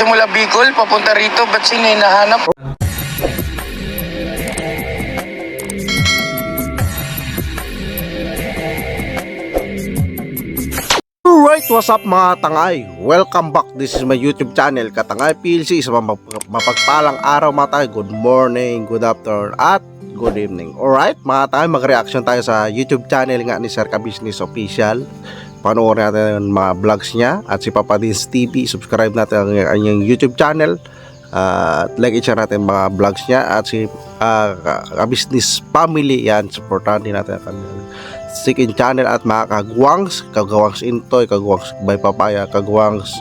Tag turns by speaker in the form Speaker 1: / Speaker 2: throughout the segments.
Speaker 1: Mula Bicol, papunta rito, ba't sino hinahanap?
Speaker 2: Alright, what's up mga tangay? Welcome back. This is my YouTube channel, Katangay PLC. Sa mapagpalang araw mga tangay. Good morning, good afternoon, at good evening. Alright, mga tangay, mag-reaction tayo sa YouTube channel nga ni Sir Ka-Business Official. Panoorin natin ang mga vlogs niya. At si Papa Dins TV, subscribe natin ang kanyang YouTube channel. At like i-share natin mga vlogs niya. At si Ka-Business Family, yan, supportahan din natin ang kanyang second channel. At mga kagwangs Intoy, kagwangs by Papaya, kagwangs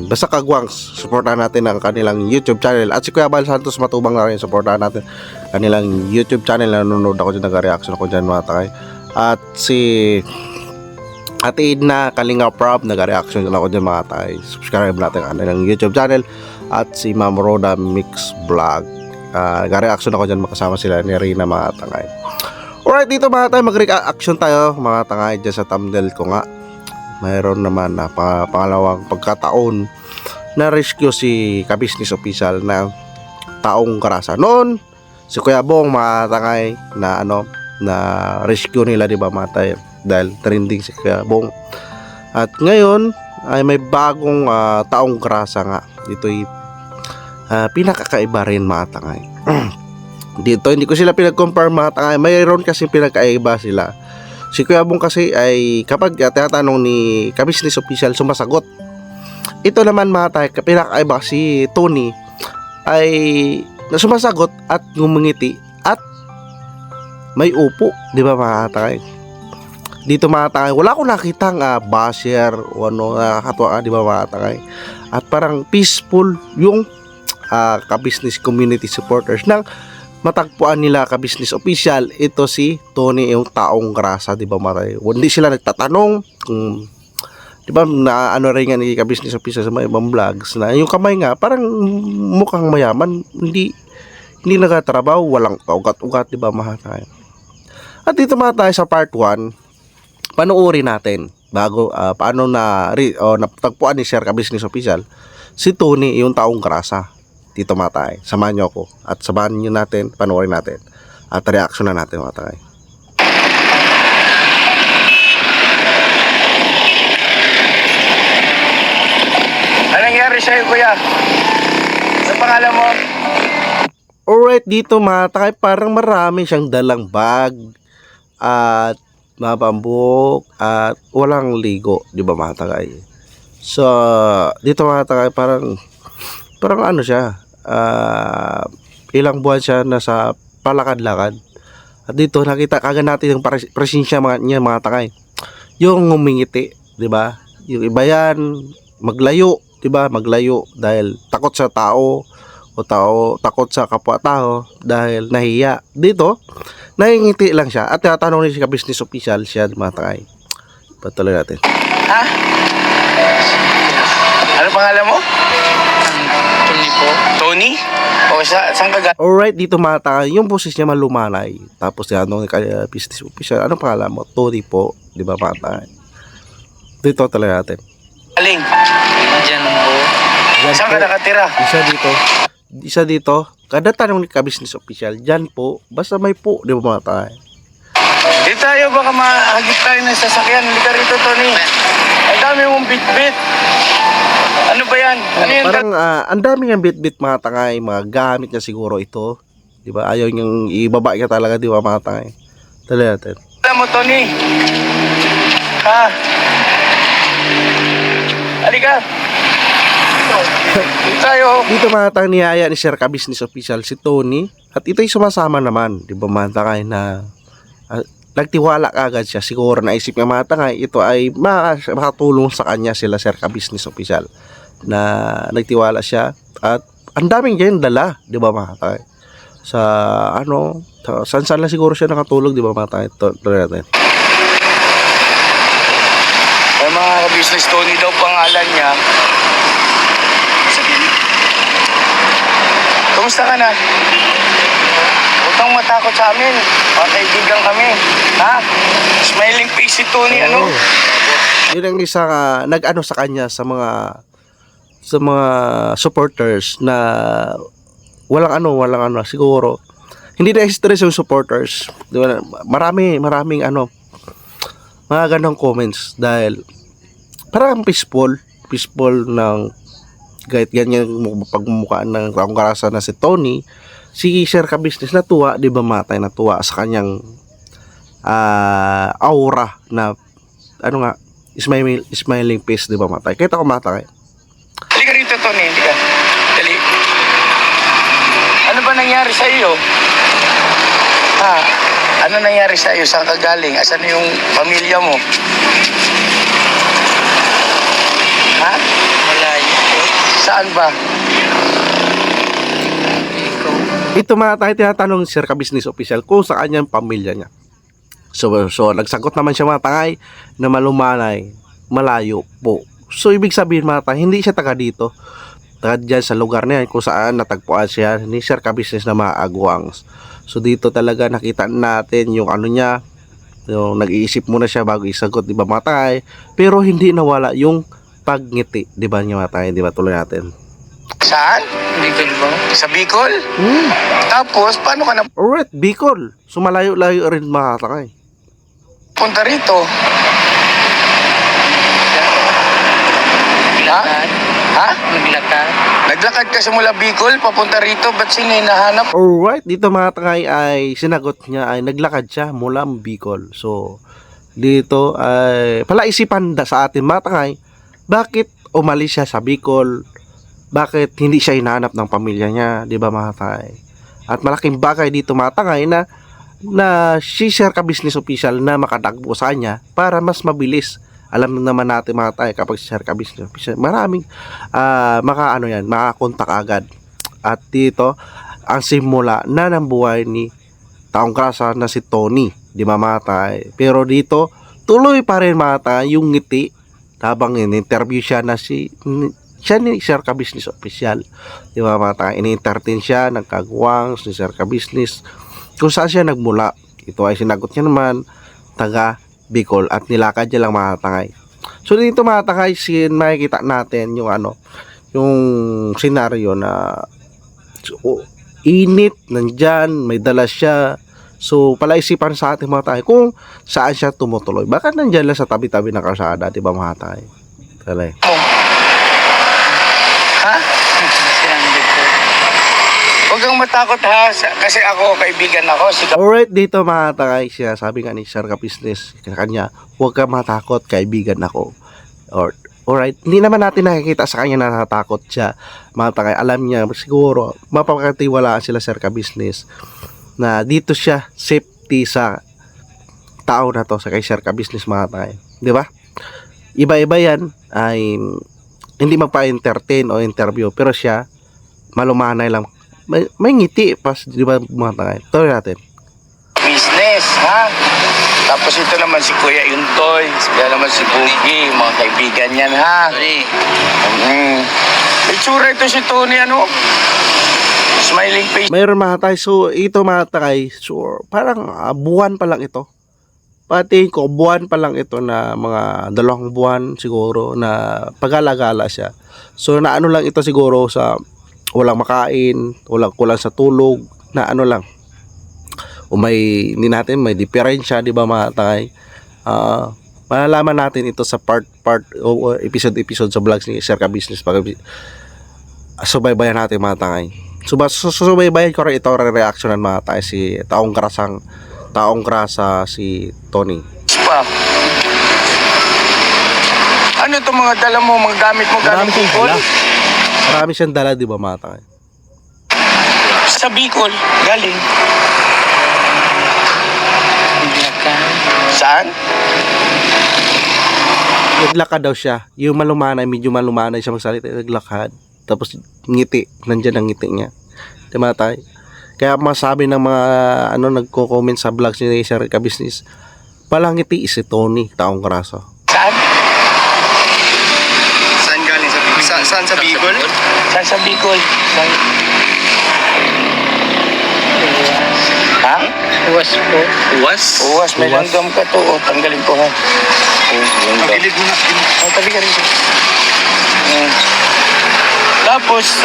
Speaker 2: basta kagwangs, supportahan natin ang kanilang YouTube channel. At si Kuya Bal Santos Matubang na rin, supportahan natin kanilang YouTube channel. Nanonood ako dyan, nag-reaction ako dyan mga takay. At si Ate Edna Kalinga Prab, nag-reaction ako dyan mga takay. Subscribe natin ang kanilang YouTube channel. At si Ma'am Roda Mix Vlog, nag-reaction ako dyan, makasama sila ni Rina mga takay. Alright, dito mga tayo, mag-reaction tayo mga tangay. Dyan sa thumbnail ko nga, mayroon naman na pangalawang pagkataon na rescue si Ka-Business Official na taong karasa. Noon, si Kuya Bong mga tangay na na rescue nila, di ba mga tayo, dahil trending si Kuya Bong. At ngayon ay may bagong taong karasa nga. Ito'y pinakakaiba rin mga tangay. Dito hindi ko sila pinag-compare mga tangay, mayroon kasi pinagkaiba sila. Si Kuya Bong kasi ay kapag tinatanong ni Ka-Business Official, sumasagot. Ito naman mga tangay, pinakaiba si Tony ay sumasagot at ngumingiti at may upo, di ba mga tangay? Dito mga tangay, wala akong nakitang basher o nakakatuwa, di ba mga tangay? At parang peaceful yung Ka-Business community supporters nang matagpuan nila Ka-Business Official. Ito si Tony, yung taong grasa, di ba mga tangay? Hindi sila nagtatanong kung, di ba, na rin nga ni Ka-Business Official sa mga ibang vlogs na yung kamay nga parang mukhang mayaman, hindi nagatrabaho, walang kaugat-ugat, di ba mga tangay? At dito mga tayo sa part 1, panuorin natin bago paano natagpuan ni Sir Ka-Business Official si Tony, yung taong grasa. Dito mga tayo, samahan nyo ako at samahan nyo natin, panuorin natin at reaction na natin mga tayo.
Speaker 1: Anong nangyari sa'yo, kuya? Ano pangalan mo?
Speaker 2: Alright, dito mga tayo, parang marami siyang dalang bag at mabambok at walang ligo, di ba mga tagay? So dito mga tagay, parang ano siya, ilang buwan siya nasa palakad-lakad. At dito nakita kagad natin yung presensya niya mga tagay, yung ngumingiti, di ba? Yung iba yan maglayo, di ba? Maglayo dahil takot sa tao o takot sa kapwa-tao dahil nahiya. Dito nangingiti lang siya at tinatanong niya si Ka-Business Official siya mga takay. Patuloy natin.
Speaker 1: Ha? Ano pangalan mo? Tony po. Tony? O saan ka galing?
Speaker 2: Alright, dito mga takay, yung boses niya malumanay. Tapos tinatanong ni Ka-Business Official, anong pangalan mo? Tony po, di ba mga takay? Dito talaga natin.
Speaker 1: Galing? Diyan po. Saan ka nakatira?
Speaker 2: Isa dito, kada tanong ni Ka-Business Official, dyan po, basta may po, di ba mga tayo?
Speaker 1: Di tayo, baka mahagip tayo ng sasakyan. Hindi ka rito, Tony. Ang dami mong bit-bit. Ano ba yan? Ano yan?
Speaker 2: Parang ang dami ng bit-bit mga tangay, mga gamit niya siguro ito. Di ba? Ayaw niyang ibaba ka talaga, di ba mga tangay? Tala natin.
Speaker 1: Alam mo, Tony? Ha? Halika. Tayo.
Speaker 2: Dito mga tangay, niyaya ni Sir Ka-Business Official si Tony. At ito'y sumasama naman, di ba mga tangay, na nagtiwala agad siya. Siguro naisip niya mga tangay, ito ay makatulong sa kanya sila Sir Ka-Business Official. Na nagtiwala siya at ang daming dyan dala, di ba mga tangay? Sa saan lang siguro siya nakatulog, di ba mga tangay? Tuloy natin.
Speaker 1: May mga Ka-Business, Tony daw pangalan niya. Kumusta ka na? Huwag kang matakot sa amin. Kaibigan kami. Ha? Smiling face si Tony, ano?
Speaker 2: Yun ang isang nag-ano sa kanya sa mga sa mga supporters na walang ano, siguro hindi na stress yung supporters. Di ba? Maraming mga ganong comments dahil parang peaceful ng kahit ganyan pagmumukhaan ng taong karasa na si Tony, si Sir Ka-Business natuwa, di ba matay, natuwa sa kanyang aura na smiling face, di ba matay. Kita ko matay.
Speaker 1: Halika rito, Tony. Halika. Dali. Ano ba nangyari sa iyo? Ha? Ano nangyari sa iyo? Saan ka galing? Asan yung pamilya mo? Ha?
Speaker 3: Malayo po.
Speaker 1: Saan ba?
Speaker 2: Ito mga tayo tinatanong ni Sir Ka-Business Official kung sa kanyang pamilya niya. So nagsagot naman siya mga tangay na malumanay, malayo po. So ibig sabihin mga tangay, hindi siya taga dito. Taga dyan sa lugar na yan kung saan natagpuan siya ni Sir Ka-Business na mga agwangs. So dito talaga nakita natin yung niya, yung nag-iisip muna siya bago isagot, di ba mga tangay? Pero hindi nawala yung pagngiti, di ba niya mga tangay, di ba tuloy natin.
Speaker 1: Saan?
Speaker 3: Bicol po.
Speaker 1: Sa Bicol? Tapos, paano ka
Speaker 2: Alright, Bicol. So malayo-layo rin mga tangay.
Speaker 1: napunta rito?
Speaker 3: Naglakad.
Speaker 1: Ha?
Speaker 3: Naglakad.
Speaker 1: Naglakad ka sa mula Bicol, papunta rito, ba't sino yung nahanap?
Speaker 2: Alright, dito mga tangay ay sinagot niya ay naglakad siya mula Bicol. So, dito ay palaisipan sa atin mga tangay, bakit umalis siya sa Bicol? Bakit hindi siya hinahanap ng pamilya niya, di ba mga tangay? At malaking bagay dito mga tangay na si Sir Ka-Business Official na makatagpo sa kanya para mas mabilis. Alam naman natin mga tangay kapag si Sir Ka-Business Official, maraming makakontak agad. At dito ang simula na ng buhay ni taong krasa na si Tony, di ba mga tangay? Pero dito tuloy pa rin mga tangay yung ngiti habang in-interview siya ni Sir Ka-Business Official, di ba mga tangay? Ini-entertain siya ng kagwangs ni Sir Ka-Business kung saan siya nagmula. Ito ay sinagot niya naman taga Bicol at nilakad niya lang mga tangay. So dito mga tangay, makikita natin yung yung senaryo na init nandyan, may dala siya. So palaisipan sa ating mga tangay kung saan siya tumutuloy. Baka nandyan lang sa tabi-tabi ng kalsada, di ba mga tangay? Talay.
Speaker 1: Ha?
Speaker 3: Sinandig po.
Speaker 1: Huwag kang matakot ha, kasi ako, kaibigan ako.
Speaker 2: Alright, dito mga tangay siya, sabi nga ni Sir Ka-Business kanya, huwag kang matakot, kaibigan ako. Alright, hindi naman natin nakikita sa kanya na natatakot siya. Mga tangay, alam niya, siguro, mapapakatiwalaan sila Sir Ka-Business na dito siya safety sa tao na to, sa kay Sir Ka-Business mga tangay. Di ba? Iba-iba yan ay hindi magpa-entertain o interview, pero siya malumanay lang, may ngiti pas, di ba mga tangay? Tuloy natin.
Speaker 1: Business, ha? Tapos ito naman si Kuya Yuntoy, kaya naman si Boogie, mga kaibigan yan, ha?
Speaker 3: Sorry.
Speaker 1: Itsura ito si Tony, smiling face.
Speaker 2: Mayroon mga tangay, so ito mga tangay, so parang buwan pa lang ito. Pati ko, buwan pa lang ito na mga 2 buwan siguro na pag-alagala siya. So naano lang ito siguro sa walang makain, walang kulang sa tulog, na lang. O hindi natin may diferensya, di ba mga tangay? Malalaman natin ito sa part o episode sa vlogs ni Sir Ka-Business pag subaybayan natin mga tangay. Subaybayan ko rin ito reaksyonan mga tangay si taong krasa si Tony.
Speaker 1: Pa. Ano itong mga dala mo, mga gamit mo galing Bicol?
Speaker 2: Marami siyang dala, di ba mga tangay?
Speaker 1: Sa Bicol, galing.
Speaker 3: Naglakad.
Speaker 1: Saan?
Speaker 2: Naglakad daw siya. Yung medyo malumanay siya magsalita, naglakad. Tapos ngiti, nandyan ang ngiti niya. Di ba tayo? Kaya masabi ng mga nagko-comment sa vlogs ni Sir Ka-Business, palang ngiti si Tony, taong krasa.
Speaker 1: Saan?
Speaker 4: Saan galing? Saan sa Bicol?
Speaker 1: Saan sa Bicol? Saan? Ha?
Speaker 3: Uwas po.
Speaker 4: Uwas?
Speaker 1: Uwas, may langgam ka to. O, tanggalin ko ha. Oh, langgam.
Speaker 4: Pagilid mo na.
Speaker 1: Oh, tabi ka rin. Tapos,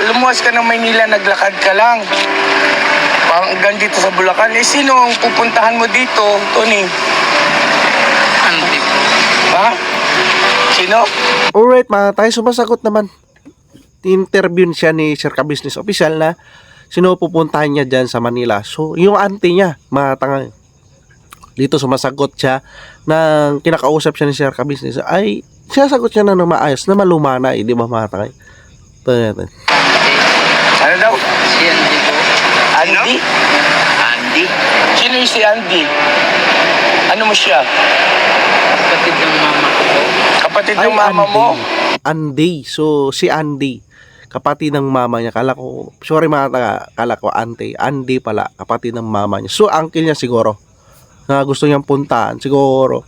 Speaker 1: lumuwas ka ng Maynila, naglakad ka lang. Hanggang dito sa Bulacan. Eh, sino ang pupuntahan mo dito, Tony?
Speaker 3: Andi po.
Speaker 1: Ha? Sino?
Speaker 2: Alright mga tayo, sumasagot naman. Interview siya ni Sir Ka-Business Official na sino pupuntahan niya dyan sa Manila. So, yung auntie niya, mga tanga. Dito sumasagot siya nang kinakausap siya ni Sir Ka-Business ay sinasagot siya na maayos na malumanay, di ba mga tanga? Ito natin.
Speaker 1: Ano daw?
Speaker 3: Si Andi po.
Speaker 1: Andy? Andy? Sino yung si Andy? Ano mo siya?
Speaker 3: Kapatid ng mama ko po.
Speaker 1: Kapatid ng mama mo?
Speaker 2: Andy. So, si Andy. Kapatid ng mama niya. Kala ko, sorry mga taga, kala ko auntie. Andy pala, kapatid ng mama niya. So, uncle niya siguro. Na gusto niyang puntahan. Siguro,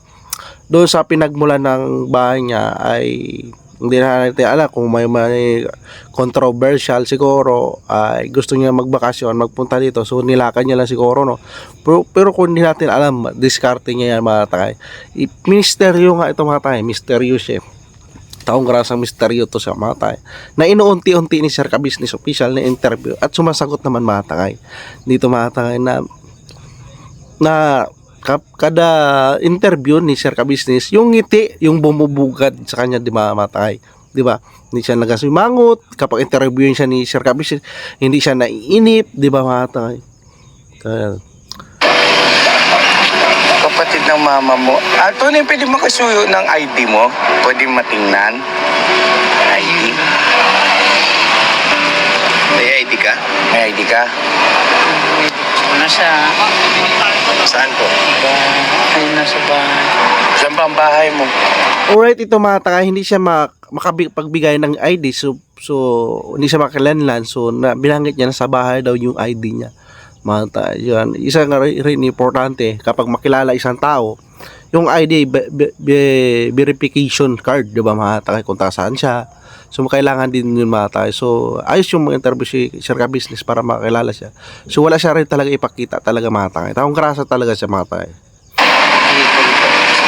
Speaker 2: doon sa pinagmulan ng bahay niya ay hindi na natin alam kung may controversial siguro ay gusto niya magbakasyon, magpunta dito. So, nilakan niya lang siguro, no? Pero kung hindi natin alam, diskarte niya yan mga takay. Misteryo nga ito mga takay. Mysterious eh. Taong grasang misteryo to sa mga takay. Na inuunti-unti ni Sir Ka-Business Official na interview at sumasagot naman mga takay. Dito mga takay na kada interview ni Sir Ka-Business, yung ngiti, yung bumubugad sa kanya, di ba, matay? Di ba? Hindi siya nagasimangot. Kapag interviewin siya ni Sir Ka-Business, hindi siya naiinip, di ba, matay? Kaya,
Speaker 1: Kapatid ng mama mo. Tony, pwede makasuyo ng ID mo? Pwede matingnan? ID?
Speaker 4: May ID ka?
Speaker 1: May ID ka?
Speaker 3: Nasa
Speaker 4: Saan po?
Speaker 3: ayun na sa bahay.
Speaker 1: Saan ba ang bahay mo?
Speaker 2: alright, ito mga taka, hindi siya makapagbigay ng ID. So hindi siya makilanlan. So, binanggit niya na sa bahay daw yung ID niya. Mga taka, yun. Isa nga rin importante, kapag makilala isang tao, yung ID, verification card, di ba mga taka, kung saan siya. So, kailangan din yun mga tayo. So, ayos yung mga interview si Sir Ka-Business para makilala siya. So, wala siya rin talaga ipakita talaga mga tayo. Taong grasa talaga siya mga tayo.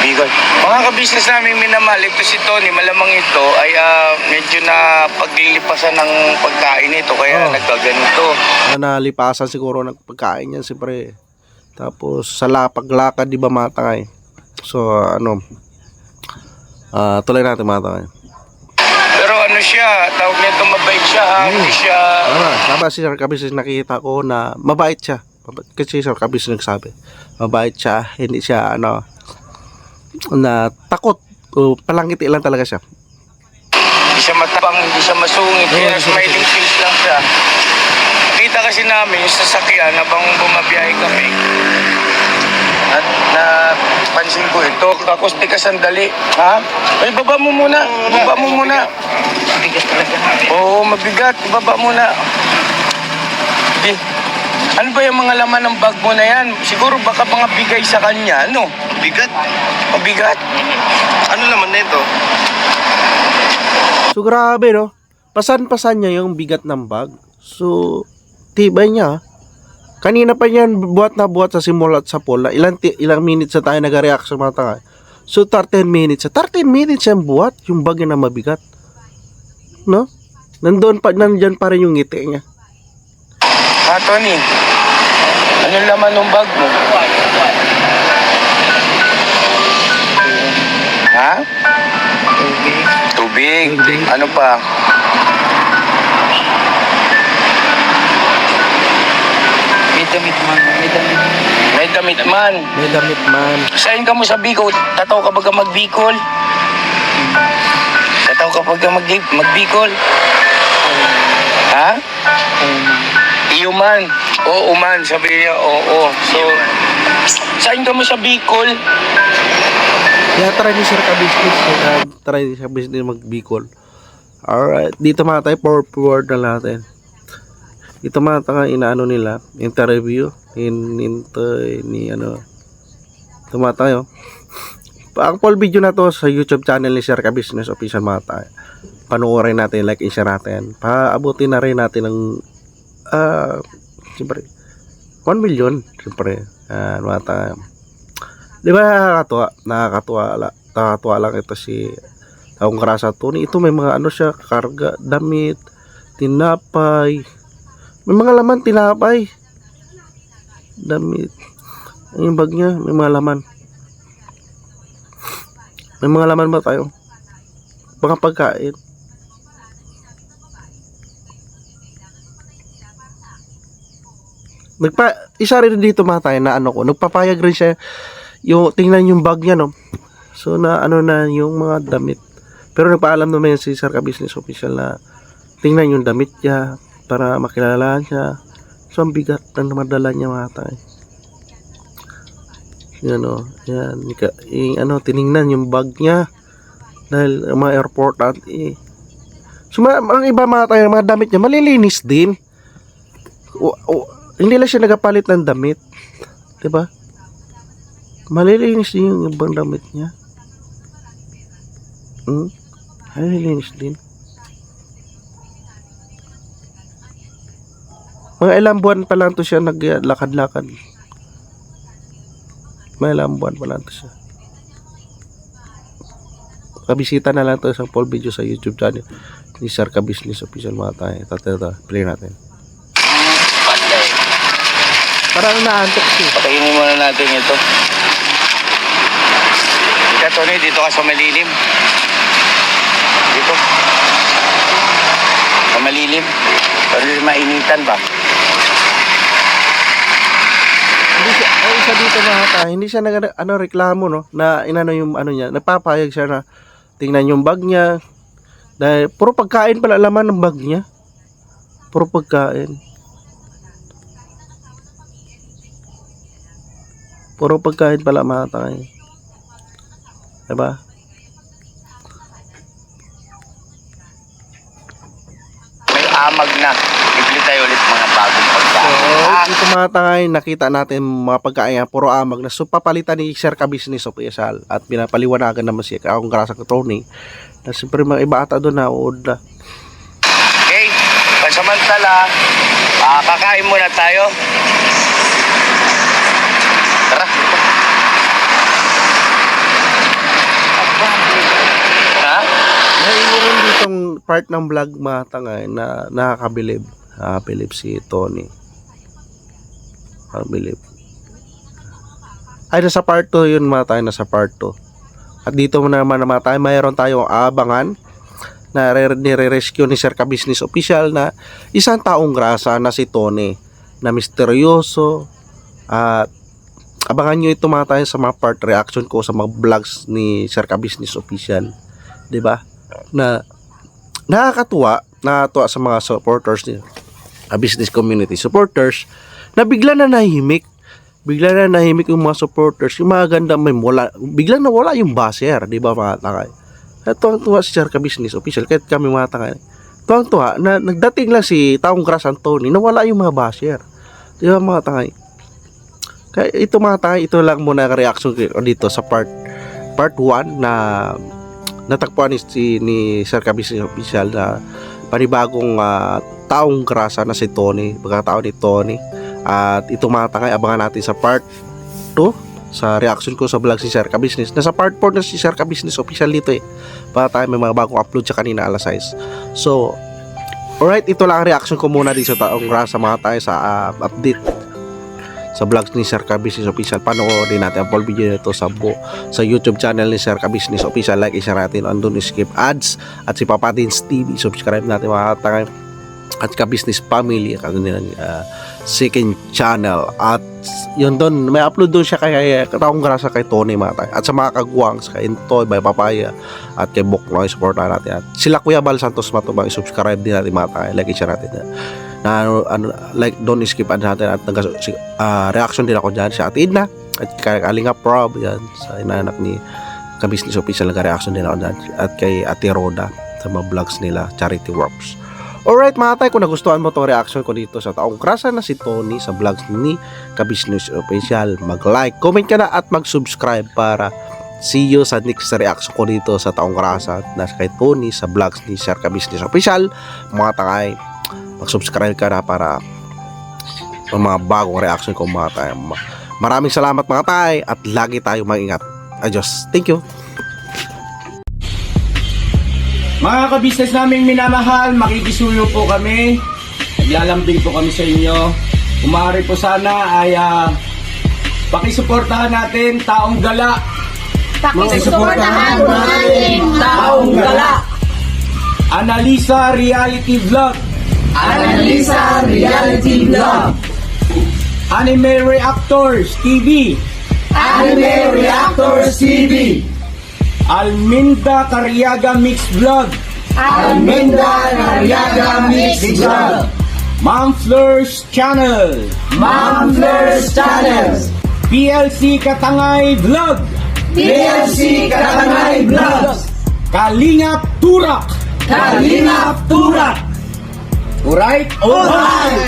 Speaker 1: Bicol. Mga ka-business namin minamahal, ito si Tony, malamang ito ay medyo na paglilipasan ng pagkain ito, kaya nagkaganito.
Speaker 2: Nalipasan siguro ng pagkain yan, siyempre. Tapos, sa paglakad, di ba mga tayo? So, tuloy natin mga tayo.
Speaker 1: Pero ano siya, tawag nito mabait siya ha, hindi siya...
Speaker 2: Tama si Sir Ka-Business, nakikita ko na mabait siya. Kasi Sir Ka-Business nagsabi, mabait siya, hindi siya na takot. Palangiti lang talaga siya.
Speaker 1: Hindi siya matapang, hindi siya masungit, kaya smiling face lang siya. Kita kasi namin yung sasakyan habang bumabiyahe kami. At napansin ko ito, tapos di ka sandali. Ha? Ay, baba mo muna. Baba mo muna.
Speaker 3: Mabigat talaga.
Speaker 1: Oo, mabigat. Baba muna. Di. Ano ba yung mga laman ng bag mo na yan? Siguro baka mga bigay sa kanya, ano?
Speaker 4: Bigat?
Speaker 1: Mabigat.
Speaker 4: Ano naman na ito?
Speaker 2: So grabe no. Pasan-pasan niya yung bigat ng bag. So tibay niya. Kanina pa yan buhat na buhat sa simulat sa pool. Ilang minutes na tayo nag-react sa mga tanga. So 13 minutes. Sa 13 minutes yung buhat, yung bag na mabigat. No? Nandyan pa rin yung ngiti niya.
Speaker 1: Ha, Tony? Anong laman ng bag mo? Ha?
Speaker 3: Tubig.
Speaker 1: Tubig. Ano pa?
Speaker 3: May damit man.
Speaker 1: May damit man.
Speaker 2: May damit man.
Speaker 1: Sayin ka mo sa Bicol. Tataw ka baga mag-Bicol? Tataw ka baga mag-Bicol? Ha? Iyo man. Oo man. Sabi niya, oo. So, sayin ka mo sa Bicol?
Speaker 2: Kaya try ni Sir Ka-Business. Try ni Sir Ka-Business mag-Bicol. Alright. Dito mga tayo, forward na natin. Ito mga tanga inaano nila, interview ito mga tayo. Ang full video na to sa YouTube channel ni Sir Ka-Business Official mga tayo. Panoorin natin, like, i-share natin. Paabutin na rin natin ng siyempre 1 million siyempre. Mga tayo. Di ba nakakatuwa lang ito si Taong Grasa Tony. Ito may mga siya, karga, damit, tinapay. May mga laman, tinapay. Damit. Yung bag niya, may mga laman. May mga laman ba tayo? Mga pagkain. Isa rin dito mga tayo na ano ko, nagpapayag rin siya yung tingnan yung bag niya, no. So na ano na yung mga damit. Pero nagpaalam naman yan si Sir Ka-Business Official na tingnan yung damit niya para makilala siya. So ang bigat ng madala niya mga tayo. Yan o, yan. Tiningnan yung bag niya dahil mga airport at so ang iba mga tayo, mga damit niya malilinis din. Hindi lang siya nagapalit ng damit. Diba? Malilinis din yung ibang damit niya. Malilinis din. Mga ilang buwan pa lang to siya naglakad-lakad. Mga ilang buwan pa lang to siya. Kabisita na lang to isang full video sa YouTube channel ni Sir Ka-Business Official mga tayo. Ito, play natin. Parang naantok siya.
Speaker 1: Patayin muna natin ito. Ika, Tony, dito ka sa malilim. Dito. Sa malilim. Pero mainitan ba?
Speaker 2: Isa dito mga tayo, hindi siya reklamo, no, na inano yung ano niya, nagpapayag siya na tingnan yung bag niya dahil puro pagkain pala laman ng bag niya. Puro pagkain. Puro pagkain pala mga tayo. Diba?
Speaker 1: May amag na. Bibili tayo ulit mga bagong pagkain.
Speaker 2: So, dito mga tayo, nakita natin mga pagkain puro amag na. So, papalitan ni Sir Ka-Business Official at pinapaliwanagan naman siya akong grasa ko Tony. Na siyempre mga iba ata doon na uod na.
Speaker 1: Okay, pansamantala, kakain muna tayo. Tara. Ha?
Speaker 2: Mayroon ditong part ng vlog mga tangay na nakakabilib. Nakakabilib si Tony. Nakakabilib. Ay, nasa part 2 yun mga tayo, nasa part 2. At dito naman mga tayo, mayroon tayong abangan na nire-rescue ni Sir Ka-Business Official na isang taong grasa na si Tony na misteryoso. At abangan nyo ito mga tayo sa mga part reaction ko sa mga vlogs ni Sir Ka-Business Official. 'Di ba? Na nakakatuwa sa mga supporters ni business community supporters na bigla na nahimik yung mga supporters, yung mga ganda biglang nawala yung basher, 'di ba mga takay? Tuwang-tuwa si Sir Ka-Business Official kahit kami mga takay. Tuwang-tuwa na nagdating lang si Taong Grass Anthony, nawala yung mga basher. 'Di ba mga takay? Kaya ito mga tayo, ito lang muna reaction ko dito sa part 1 na natagpuan ni Sir Ka-Business Official na panibagong taong grasa na si Tony, pagkatao ni Tony. At ito mga tayo, abangan natin sa part 2 sa reaction ko sa vlog si Sir Ka-Business. Nasa part 4 na si Sir Ka-Business Official dito para tayo may mga bagong upload siya kanina alas 6. So, alright, ito lang ang reaction ko muna dito sa taong grasa mga tayo sa update sa vlogs ni Sir Ka-Business Official. Panoorin natin ang full video nito sa YouTube channel ni Sir Ka-Business Official. Like, i-share natin, andun skip ads. At si Papa Dins TV, subscribe natin mga katangay. At Ka-Business Family, second channel. At yun doon, may upload doon siya kay Taong Grasa kay Tony mga tayo. At sa mga kagwangs, kay Intoy, by Papaya, at kay Boknoy, supportan natin. At sila Kuya Bal Santos Matubang, subscribe din natin mga tayo. Like, i-share natin like, don't skip ads natin. At reaction din ako dyan sa Ate Edna at kay Kalinga Prob, yan, sa inanak ni Ka-Business Official, nag-reaction din ako dyan. At kay Ate Roda sa mga vlogs nila, Charity Works. Alright mga tay, kung nagustuhan mo itong reaction ko dito sa taong grasa na si Tony sa vlogs ni Ka-Business Official, mag-like, comment ka na at mag-subscribe para see you sa next reaction ko dito sa taong grasa na kay Tony sa vlogs ni Sir Ka-Business Official. Mga takay, mag-subscribe ka na para mga bagong reaction ko mga tay. Maraming salamat mga tay at lagi tayo mag-ingat. Adios. Thank you.
Speaker 1: Mga kabisnes naming minamahal, makikisuyo po kami. Naglalambing po kami sa inyo. Kumari po sana ay pakisuportahan natin Taong Gala.
Speaker 5: Pakisuportahan natin
Speaker 1: Taong Gala. Analisa Reality Vlog.
Speaker 5: Analisa Reality Vlog.
Speaker 1: Anime Reactors TV.
Speaker 5: Anime Reactors TV.
Speaker 1: Alminda Cariaga Mix Vlog.
Speaker 5: Alminda Cariaga Mix Vlog.
Speaker 1: Ma'am Fleurs Channel.
Speaker 5: Ma'am Fleurs Channel.
Speaker 1: PLC Katangay Vlog.
Speaker 5: PLC Katangay Vlog.
Speaker 1: Kalingap Turak.
Speaker 5: Kalingap Turak.
Speaker 1: Alright?
Speaker 5: Alright.